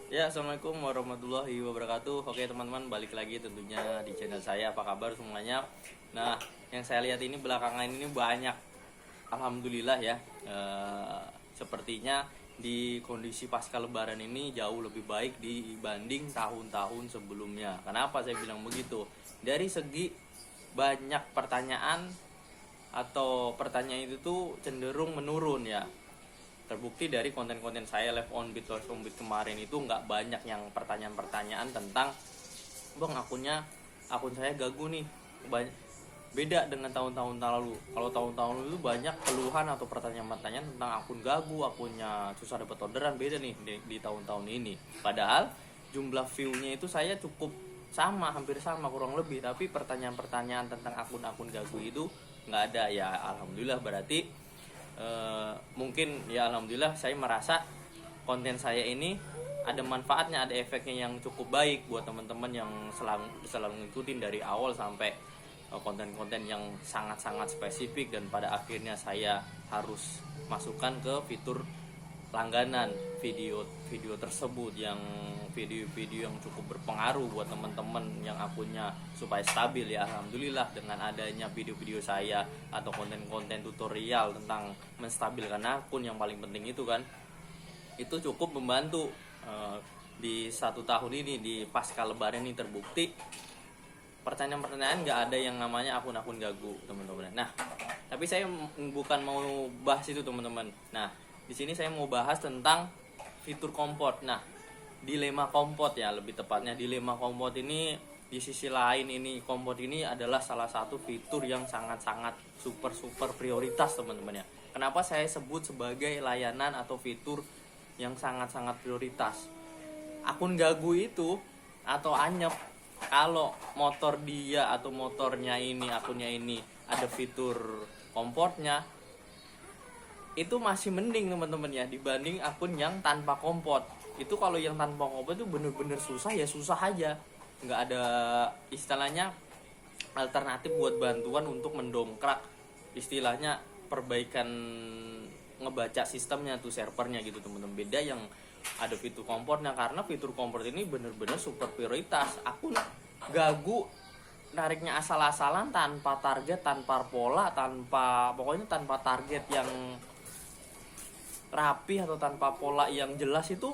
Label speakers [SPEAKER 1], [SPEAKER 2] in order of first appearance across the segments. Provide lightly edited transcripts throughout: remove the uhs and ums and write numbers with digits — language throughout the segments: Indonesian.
[SPEAKER 1] Ya, assalamualaikum warahmatullahi wabarakatuh. Oke teman-teman, balik lagi tentunya di channel saya. Apa kabar semuanya? Nah, yang saya lihat ini belakangan ini banyak, alhamdulillah ya. Sepertinya di kondisi pasca Lebaran ini jauh lebih baik dibanding tahun-tahun sebelumnya. Kenapa saya bilang begitu? Dari segi banyak pertanyaan atau pertanyaan itu tuh cenderung menurun ya. Terbukti dari konten-konten saya live on beat kemarin itu nggak banyak yang pertanyaan-pertanyaan tentang bang akun saya gagu nih. Beda dengan tahun-tahun lalu. Kalau tahun-tahun lalu itu banyak keluhan atau pertanyaan-pertanyaan tentang akun gagu, akunnya susah dapat orderan. Beda nih di tahun-tahun ini, padahal jumlah view-nya itu saya cukup sama, hampir sama kurang lebih, tapi pertanyaan-pertanyaan tentang akun-akun gagu itu nggak ada. Ya alhamdulillah, berarti mungkin ya alhamdulillah saya merasa konten saya ini ada manfaatnya, ada efeknya yang cukup baik buat teman-teman yang selalu ngikutin dari awal sampai konten-konten yang sangat-sangat spesifik, dan pada akhirnya saya harus masukkan ke fitur langganan video tersebut, yang video-video yang cukup berpengaruh buat teman-teman yang akunnya supaya stabil. Ya alhamdulillah, dengan adanya video-video saya atau konten-konten tutorial tentang menstabilkan akun yang paling penting itu kan, itu cukup membantu. Di 1 tahun ini, di pasca Lebaran ini terbukti pertanyaan-pertanyaan nggak ada yang namanya akun-akun gagu teman-teman. Nah, tapi saya bukan mau bahas itu teman-teman. Nah, di sini saya mau bahas tentang fitur kompot. Nah, dilema kompot ya, lebih tepatnya dilema kompot ini, di sisi lain ini kompot ini adalah salah satu fitur yang sangat-sangat super prioritas teman-teman ya. Kenapa saya sebut sebagai layanan atau fitur yang sangat-sangat prioritas? Akun gagu itu atau anyep, kalau motor dia atau motornya ini, akunnya ini ada fitur komportnya, itu masih mending teman-teman ya, dibanding akun yang tanpa kompot. Itu kalau yang tanpa kompot itu bener-bener susah ya, susah aja, nggak ada istilahnya alternatif buat bantuan untuk mendongkrak istilahnya perbaikan ngebaca sistemnya tuh, servernya gitu teman-teman. Beda yang ada fitur komportnya, karena fitur komport ini bener-bener super prioritas. Akun gagu nariknya asal-asalan, tanpa target, tanpa pola, pokoknya tanpa target yang rapi atau tanpa pola yang jelas, itu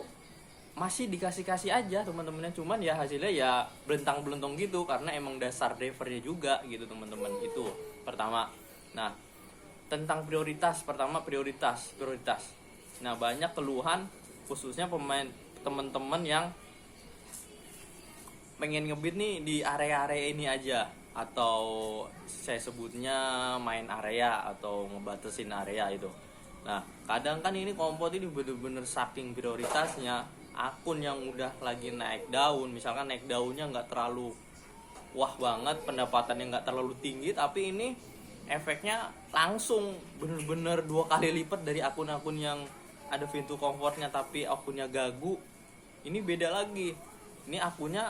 [SPEAKER 1] masih dikasih aja teman-temannya. Cuman ya hasilnya ya belentang-belentong gitu, karena emang dasar drivernya juga gitu teman-teman. Itu pertama. Nah, tentang prioritas, pertama prioritas. Nah, banyak keluhan khususnya teman-teman yang pengen ngebit nih di area-area ini aja, atau saya sebutnya main area atau ngebatasin area itu. Nah, kadang kan ini kompot ini bener-bener saking prioritasnya, akun yang udah lagi naik daun, misalkan naik daunnya nggak terlalu wah banget, pendapatannya nggak terlalu tinggi, tapi ini efeknya langsung bener-bener 2 kali lipat dari akun-akun yang ada fitur komfortnya tapi akunnya gagu. Ini beda lagi, ini akunnya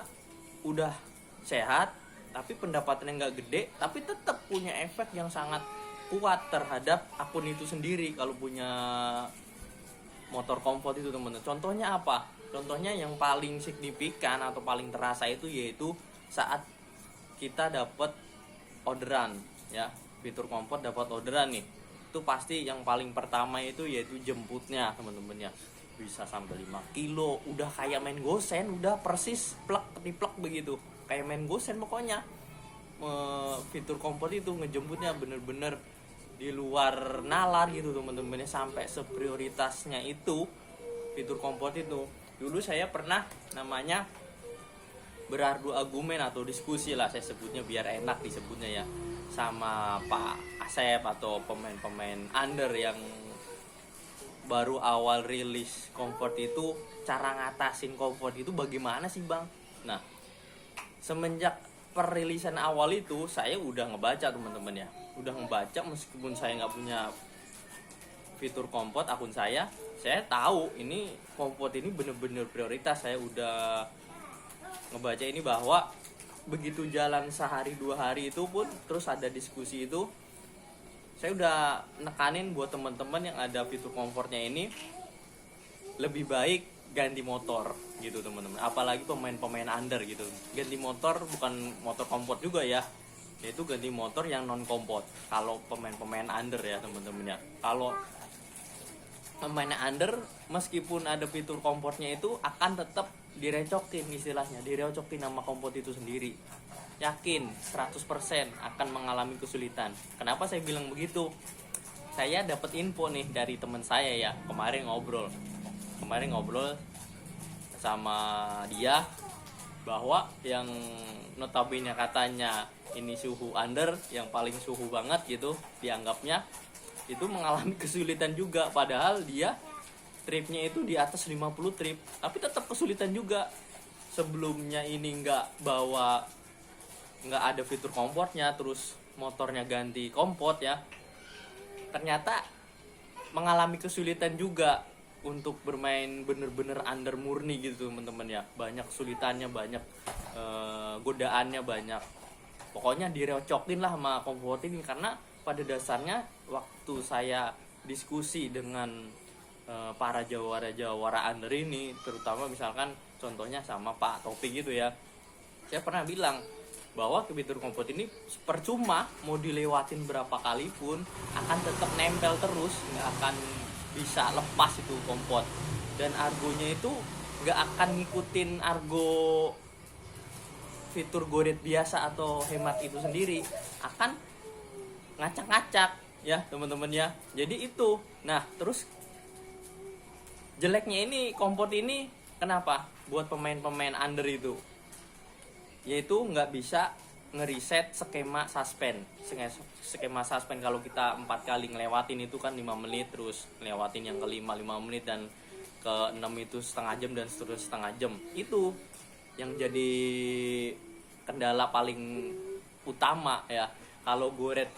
[SPEAKER 1] udah sehat tapi pendapatannya nggak gede, tapi tetap punya efek yang sangat kuat terhadap akun itu sendiri kalau punya motor kompot itu teman-teman. Contohnya apa? Contohnya yang paling signifikan atau paling terasa itu yaitu saat kita dapat orderan ya, fitur kompot dapat orderan nih, itu pasti yang paling pertama itu yaitu jemputnya teman-teman ya. Bisa sampai 5 kilo, udah kayak main gosen, udah persis plek diplek begitu, kayak main gosen pokoknya. Fitur kompot itu ngejemputnya bener-bener di luar nalar gitu teman-teman ya, sampai seprioritasnya itu fitur kompot itu. Dulu saya pernah namanya berargu argumen atau diskusi lah saya sebutnya, biar enak disebutnya ya, sama Pak Asep atau pemain-pemain under yang baru awal rilis comfort itu. Cara ngatasin comfort itu bagaimana sih bang? Nah, semenjak perilisan awal itu saya udah ngebaca teman-teman ya, udah ngebaca meskipun saya nggak punya fitur comfort akun saya tahu ini comfort ini bener-bener prioritas. Saya udah ngebaca ini bahwa begitu jalan sehari 2 hari itu pun terus ada diskusi itu, saya udah nekanin buat teman-teman yang ada fitur komfortnya ini lebih baik ganti motor gitu teman-teman, apalagi pemain-pemain under gitu. Ganti motor bukan motor kompot juga ya, yaitu ganti motor yang non kompot kalau pemain-pemain under ya teman-teman ya. Kalau pemain under meskipun ada fitur kompotnya itu akan tetap direcokin, istilahnya direcokin nama kompot itu sendiri. Yakin 100% akan mengalami kesulitan. Kenapa saya bilang begitu? Saya dapat info nih dari teman saya ya, kemarin ngobrol sama dia bahwa yang notabene katanya ini suhu under, yang paling suhu banget gitu dianggapnya, itu mengalami kesulitan juga, padahal dia tripnya itu di atas 50 trip tapi tetap kesulitan juga. Sebelumnya ini nggak ada fitur komportnya, terus motornya ganti kompot ya, ternyata mengalami kesulitan juga untuk bermain bener-bener under murni gitu teman-teman ya. Banyak kesulitannya, banyak godaannya, banyak, pokoknya direcokin lah sama kompot ini. Karena pada dasarnya waktu saya diskusi dengan para jawara under ini, terutama misalkan contohnya sama Pak Topi gitu ya, saya pernah bilang bahwa fitur kompot ini percuma mau dilewatin berapa kali pun akan tetap nempel terus, nggak akan bisa lepas itu kompot. Dan argonya itu nggak akan ngikutin argo fitur goret biasa atau hemat itu sendiri, akan ngacak-ngacak ya teman-teman ya. Jadi itu, nah terus jeleknya ini kompot ini kenapa buat pemain-pemain under itu, yaitu nggak bisa ngeriset skema suspend. Kalau kita 4 kali ngelewatin itu kan 5 menit, terus ngelewatin yang kelima 5 menit, dan ke-6 itu setengah jam, dan seterusnya setengah jam. Itu yang jadi kendala paling utama ya. Kalau goret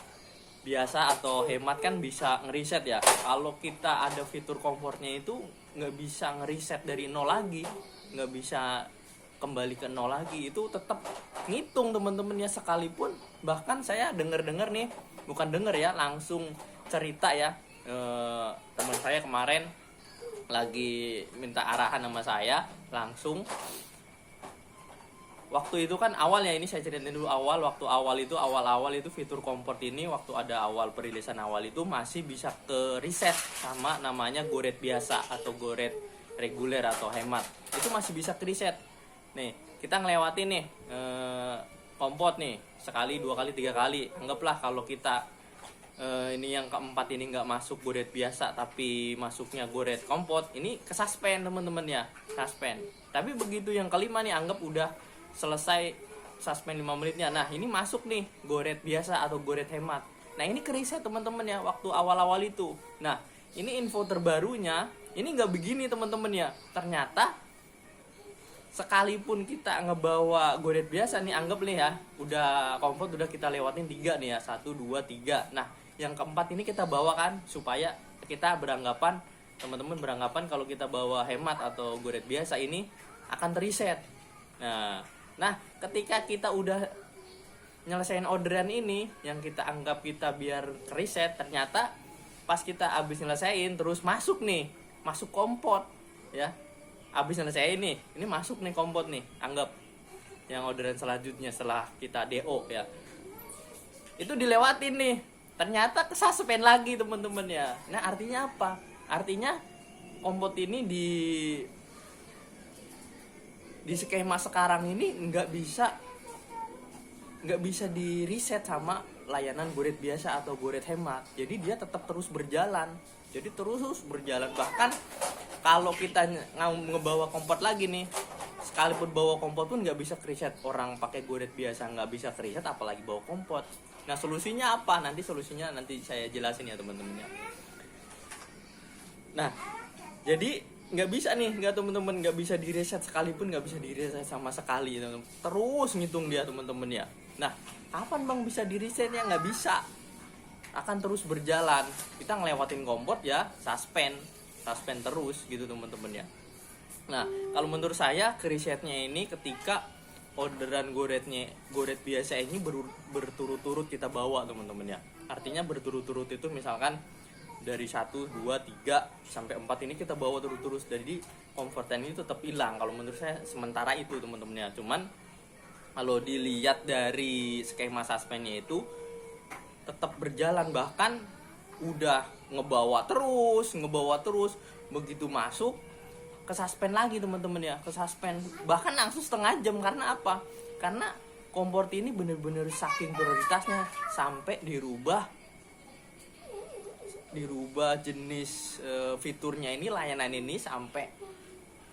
[SPEAKER 1] biasa atau hemat kan bisa ngeriset ya, kalau kita ada fitur komfortnya itu nggak bisa ngeriset dari nol lagi, nggak bisa kembali ke nol lagi, itu tetap ngitung teman-temannya. Sekalipun bahkan saya dengar nih, bukan denger ya, langsung cerita ya, teman saya kemarin lagi minta arahan sama saya langsung. Waktu itu kan awalnya, ini saya ceritain dulu waktu awal itu fitur komport ini, waktu ada perilisan awal itu masih bisa ke reset sama namanya goret biasa atau goret reguler atau hemat, itu masih bisa ke reset. Nih kita ngelewatin nih kompot nih sekali, 2 kali, 3 kali, anggaplah kalau kita ini yang keempat ini nggak masuk goret biasa tapi masuknya goret kompot, ini ke suspend teman-teman ya, suspend. Tapi begitu yang kelima nih, anggap udah selesai suspend 5 menitnya, nah ini masuk nih goret biasa atau goret hemat, nah ini ke reset teman-teman ya waktu awal-awal itu. Nah ini info terbarunya, ini nggak begini teman-teman ya. Ternyata sekalipun kita ngebawa goret biasa nih, anggap nih ya, udah kompot udah kita lewatin 3 nih ya, 1, 2, 3. Nah yang keempat ini kita bawa kan, supaya kita beranggapan, teman-teman beranggapan kalau kita bawa hemat atau goret biasa ini akan terreset. Nah ketika kita udah nyelesain orderan ini yang kita anggap kita biar reset, ternyata pas kita habis nyelesain terus masuk kompot ya, habis nyelesain ini masuk nih kompot nih, anggap yang orderan selanjutnya setelah kita DO ya, itu dilewatin nih, ternyata kesuspend lagi teman-teman ya. Nah artinya apa? Artinya kompot ini di skema sekarang ini nggak bisa di reset sama layanan goret biasa atau goret hemat. Jadi dia tetap terus berjalan. Bahkan kalau kita ngebawa kompot lagi nih, sekalipun bawa kompot pun nggak bisa reset. Orang pakai goret biasa nggak bisa reset, apalagi bawa kompot. Nah solusinya apa? Nanti saya jelasin ya teman-teman ya. Nah jadi nggak bisa di reset, sekalipun nggak bisa di reset sama sekali teman-teman. Terus ngitung dia teman-teman ya. Nah kapan bang bisa di resetnya? Nggak bisa, akan terus berjalan. Kita ngelewatin kompot ya suspend terus gitu teman-teman ya. Nah kalau menurut saya ke resetnya ini ketika orderan goret biasa ini berturut-turut kita bawa teman-teman ya. Artinya berturut-turut itu misalkan dari 1, 2, 3 sampai 4 ini kita bawa terus. Jadi komfortan ini tetap hilang. Kalau menurut saya sementara itu teman-teman ya. Cuman kalau dilihat dari skema suspennya itu tetap berjalan, bahkan udah ngebawa terus. Begitu masuk ke suspend lagi teman-teman ya, ke suspend bahkan langsung setengah jam. Karena apa? Karena kompor ini bener-bener saking prioritasnya sampai dirubah jenis fiturnya ini, layanan ini sampai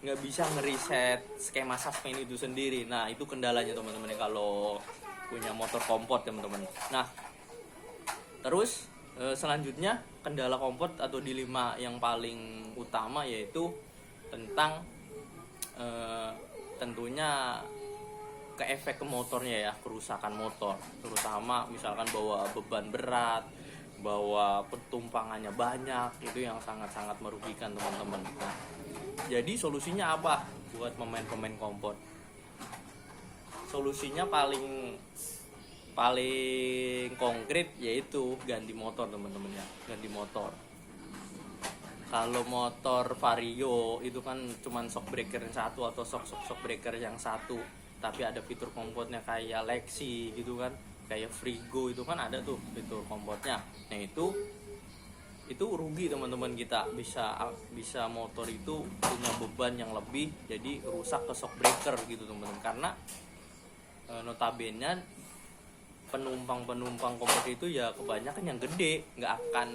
[SPEAKER 1] nggak bisa ngeriset skema suspend itu sendiri. Nah itu kendalanya teman-teman kalau punya motor kompor teman-teman. Nah terus selanjutnya kendala kompor atau dilema yang paling utama yaitu tentang tentunya ke efek ke motornya ya, kerusakan motor, terutama misalkan bawa beban berat, bawa pertumpangannya banyak, itu yang sangat-sangat merugikan teman-teman. Nah, jadi solusinya apa buat pemain-pemain kompor? Solusinya paling konkret yaitu ganti motor teman-teman ya, ganti motor. Kalau motor Vario itu kan cuman shock breaker yang satu atau shock breaker yang satu, tapi ada fitur komportnya kayak Lexi gitu kan, kayak Frigo itu kan ada tuh fitur komportnya. Nah itu rugi teman-teman, kita bisa motor itu punya beban yang lebih, jadi rusak ke shock breaker gitu teman-teman. Karena notabene penumpang kompor itu ya kebanyakan yang gede, nggak akan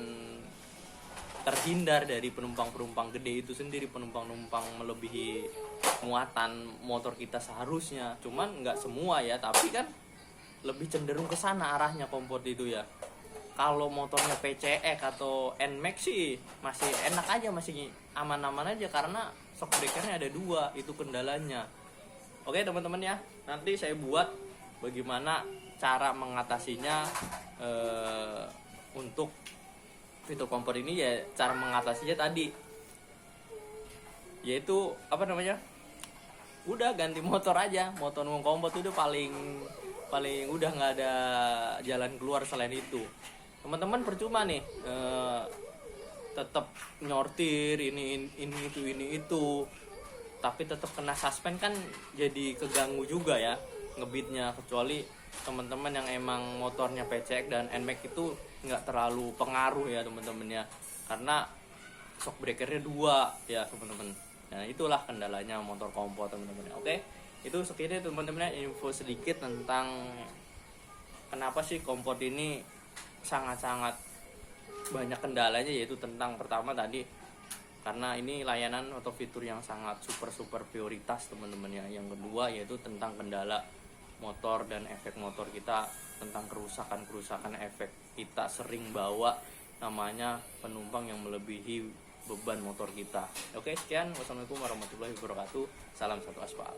[SPEAKER 1] terhindar dari penumpang gede itu sendiri, penumpang melebihi muatan motor kita seharusnya. Cuman nggak semua ya, tapi kan lebih cenderung ke sana arahnya kompor itu ya. Kalau motornya PCX atau NMAX sih masih enak aja, masih aman-aman aja karena shock breakernya ada 2, itu kendalanya. Oke teman-teman ya, nanti saya buat bagaimana cara mengatasinya untuk fitur kompor ini ya. Cara mengatasinya tadi yaitu udah ganti motor aja, motor kompor itu paling udah nggak ada jalan keluar selain itu. Teman-teman percuma nih tetap nyortir ini itu tapi tetap kena suspend kan, jadi keganggu juga ya ngebeatnya. Kecuali teman-teman yang emang motornya PCX dan NMAX itu nggak terlalu pengaruh ya teman-teman ya, karena shock breakernya 2 ya teman-teman. Nah itulah kendalanya motor kompor teman-teman. Oke, itu sekian teman-teman, info sedikit tentang kenapa sih kompor ini sangat-sangat banyak kendalanya, yaitu tentang pertama tadi karena ini layanan atau fitur yang sangat super prioritas teman-teman ya. Yang kedua yaitu tentang kendala motor dan efek motor kita, tentang kerusakan efek kita sering bawa namanya penumpang yang melebihi beban motor kita. Oke, sekian. Wassalamualaikum warahmatullahi wabarakatuh. Salam satu aspal.